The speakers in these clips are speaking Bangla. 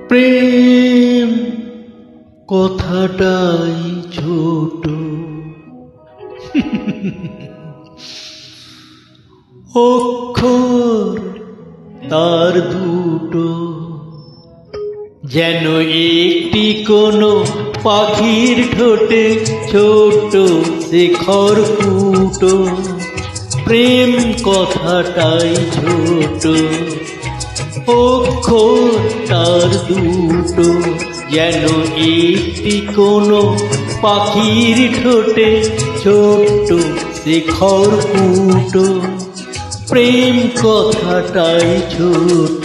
প্রেম কথাটাই ছোট, অক্ষর তার দুটো, যেন একটি কোনো পাখির ঠোঁটে ছোট শেখর ফুটো। প্রেম কথাটাই ছোট, অক্ষর তার দুটো, যেন একটি কোনো পাখির ঠোঁটে ছোট শেখর ফুটো। প্রেম কথাটাই ছোট।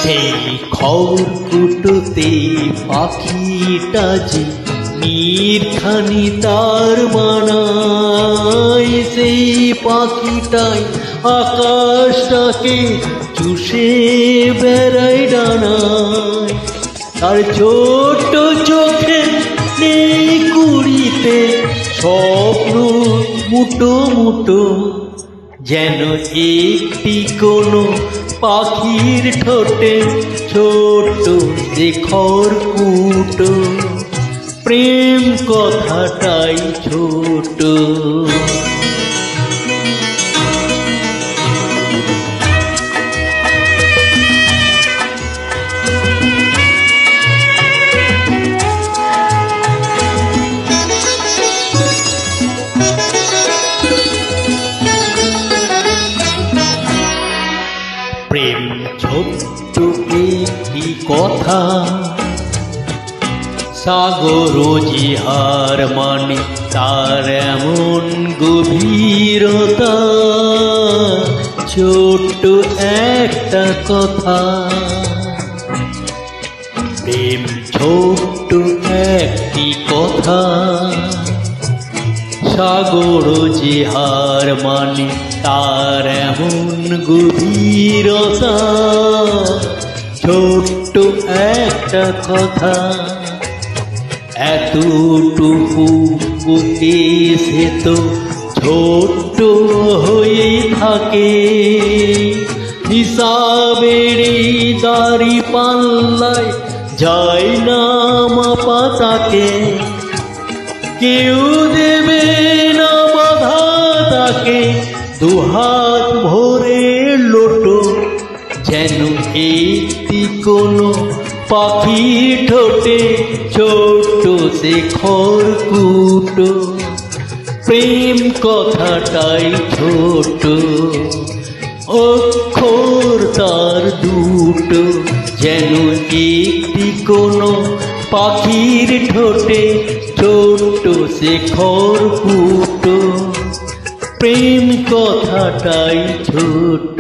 সেই খড়কুটোতে পাখিটা যে নীরখানি তার বানায়, সেই পাখিটাই আকাশটাকে চুষে বেড়ায় ডানায়। তার ছোট চোখে নেই কুড়িতে স্বপ্ন মুটো মুটো, যেন একটি কোনো পাখির ঠোঁটে ছোট শেখর ফুটো। প্রেম কথাটাই ছোট। প্রেম ছোট্ট একটি কথা, সাগর জিহার মানে তার এমন গভীরতা। ছোট্ট একটা কথা, প্রেম ছোট্ট একটি কথা, সাগর জিহার মানে তার এমন গভীরতা। ছোট্ট একটা কথা, এতটুকু বুকে সে তো ছোট্ট হয়েই থাকে। হিসাবের দাড়ি পাল্লায় যায় না মাপা তাকে, কেউ দেবে না বাধা তাকে দুহাত ভরে লোটো। যেন একটি কোনো পাখির ঠোঁটে ছোট শেখর ফুটো। প্রেম কথাটাই ছোট, অক্ষর তার দুটো, যেন একটি কোনো পাখির ঠোঁটে ছোট শেখর ফুটো। প্রেম কথাটাই ছোট।